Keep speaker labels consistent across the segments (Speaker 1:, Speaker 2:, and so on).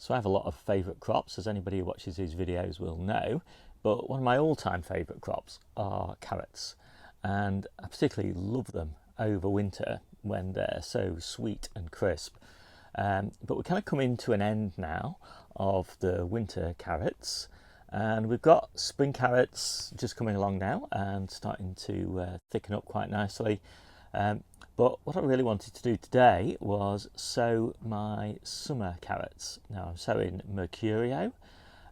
Speaker 1: So I have a lot of favourite crops, as anybody who watches these videos will know, but one of my all-time favourite crops are carrots, and I particularly love them over winter when they're so sweet and crisp. But we're kind of coming to an end now of the winter carrots, and we've got spring carrots just coming along now and starting to thicken up quite nicely. But what I really wanted to do today was sow my summer carrots. Now I'm sowing Mercurio,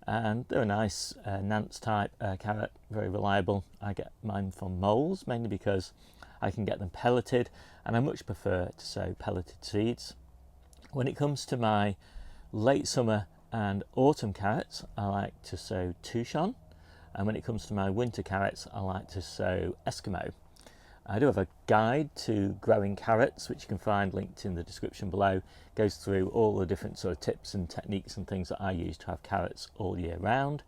Speaker 1: and they're a nice Nance type carrot, very reliable. I get mine from moles, mainly because I can get them pelleted, and I much prefer to sow pelleted seeds. When it comes to my late summer and autumn carrots, I like to sow Touchon, and when it comes to my winter carrots, I like to sow Eskimo. I do have a guide to growing carrots, which you can find linked in the description below. It goes through all the different sort of tips and techniques and things that I use to have carrots all year round.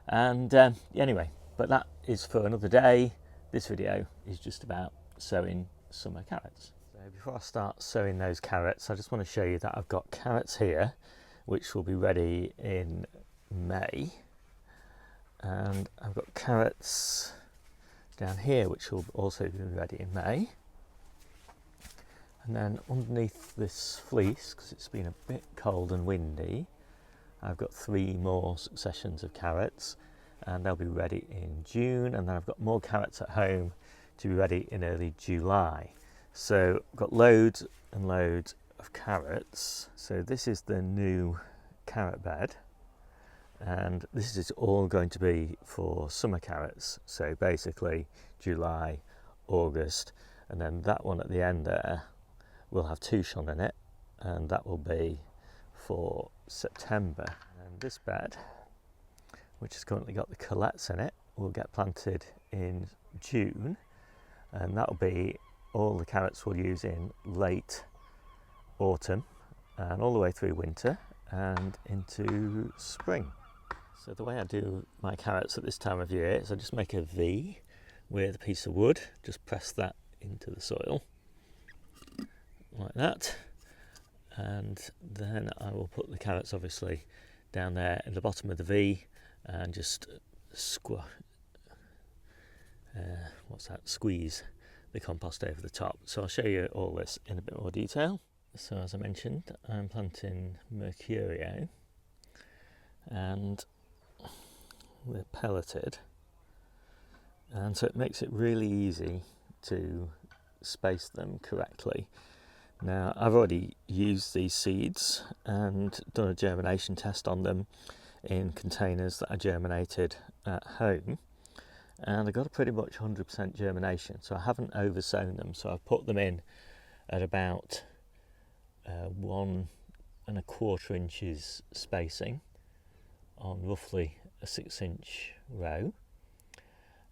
Speaker 1: And anyway, but that is for another day. This video is just about sowing summer carrots. So before I start sowing those carrots, I just want to show you that I've got carrots here, which will be ready in May. And I've got carrots down here which will also be ready in May, and then underneath this fleece, because it's been a bit cold and windy, I've got 3 more successions of carrots, and they'll be ready in June, and then I've got more carrots at home to be ready in early July. So I've got loads and loads of carrots. So this is the new carrot bed, and this is all going to be for summer carrots, so basically July, August, and then that one at the end there will have Touchon in it, and that will be for September. And this bed, which has currently got the colettes in it, will get planted in June, and that will be all the carrots we'll use in late autumn and all the way through winter and into spring. So the way I do my carrots at this time of year is I just make a V with a piece of wood, just press that into the soil like that, and then I will put the carrots obviously down there in the bottom of the V and just squeeze the compost over the top. So I'll show you all this in a bit more detail. So as I mentioned, I'm planting Mercurio, and they're pelleted, and so it makes it really easy to space them correctly. Now I've already used these seeds and done a germination test on them in containers that I germinated at home, and I got a pretty much 100% germination, so I haven't oversown them. So I've put them in at about 1¼ inches spacing on roughly a 6-inch row,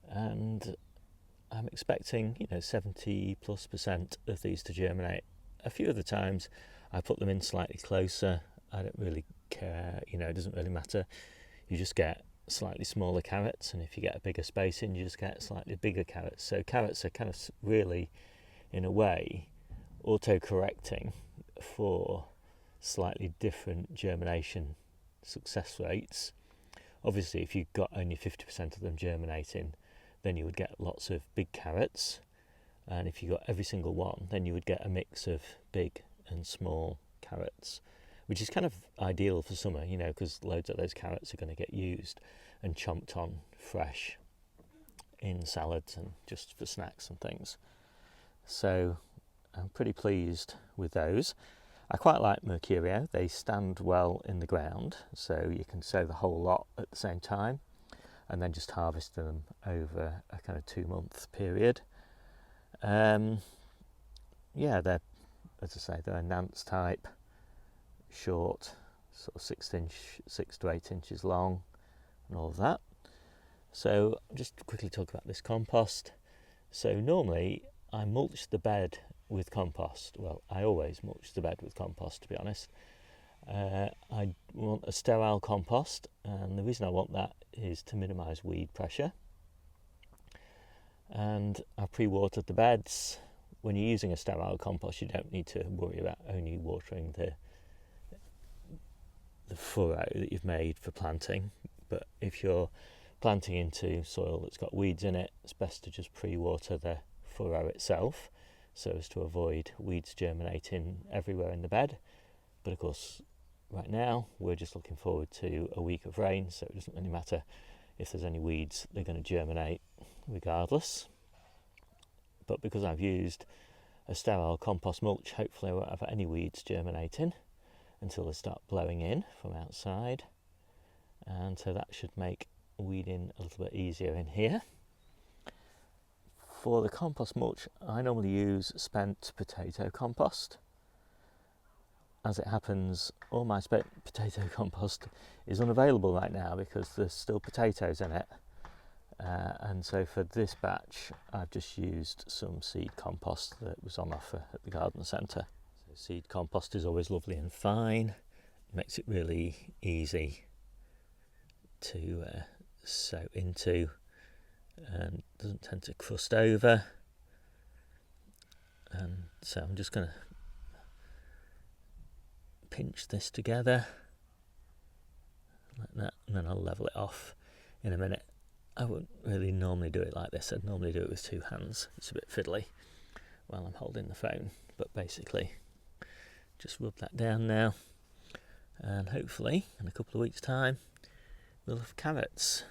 Speaker 1: and I'm expecting 70+% of these to germinate. A few of the times I put them in slightly closer. I don't really care, it doesn't really matter. You just get slightly smaller carrots, and if you get a bigger spacing, you just get slightly bigger carrots. So carrots are kind of really, in a way, auto-correcting for slightly different germination success rates. Obviously, if you've got only 50% of them germinating, then you would get lots of big carrots, and if you got every single one, then you would get a mix of big and small carrots, which is kind of ideal for summer, because loads of those carrots are going to get used and chomped on fresh in salads and just for snacks and things. So I'm pretty pleased with those. I quite like Mercurio. They stand well in the ground, so you can sow the whole lot at the same time and then just harvest them over a kind of 2-month period. Yeah, they're, as I say, they're a Nance type, short, sort of 6 to 8 inches long and all of that. So I'll just quickly talk about this compost. So normally I mulch the bed with compost. Well, I always mulch the bed with compost, to be honest. I want a sterile compost, and the reason I want that is to minimise weed pressure. And I pre-watered the beds. When you're using a sterile compost, you don't need to worry about only watering the the furrow that you've made for planting, but if you're planting into soil that's got weeds in it, it's best to just pre-water the furrow itself so as to avoid weeds germinating everywhere in the bed. But of course, right now we're just looking forward to a week of rain, so it doesn't really matter if there's any weeds, they're going to germinate regardless. But because I've used a sterile compost mulch, hopefully I won't have any weeds germinating until they start blowing in from outside, and so that should make weeding a little bit easier in here. For the compost mulch, I normally use spent potato compost. As it happens, all my spent potato compost is unavailable right now because there's still potatoes in it, and so for this batch I've just used some seed compost that was on offer at the garden centre. So seed compost is always lovely and fine, it makes it really easy to sow into and doesn't tend to crust over. And so I'm just going to pinch this together like that, and then I'll level it off in a minute. I wouldn't really normally do it like this, I'd normally do it with two hands. It's a bit fiddly while I'm holding the phone, but basically just rub that down now, and hopefully in a couple of weeks' time we'll have carrots.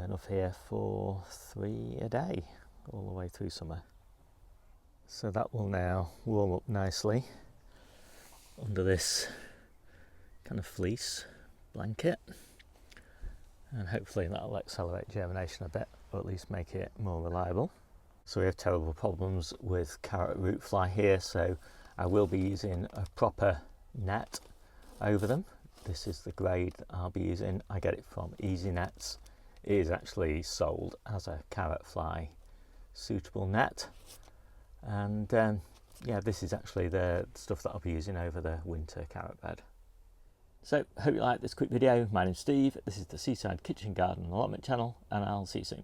Speaker 1: Enough here for 3 a day all the way through summer. So that will now warm up nicely under this kind of fleece blanket, and hopefully that'll accelerate germination a bit, or at least make it more reliable. So we have terrible problems with carrot root fly here, so I will be using a proper net over them. This is the grade that I'll be using. I get it from Easy Nets. It is actually sold as a carrot fly suitable net, and yeah, this is actually the stuff that I'll be using over the winter carrot bed. So hope you like this quick video. My name's Steve, this is the Seaside Kitchen Garden and Allotment channel, and I'll see you soon.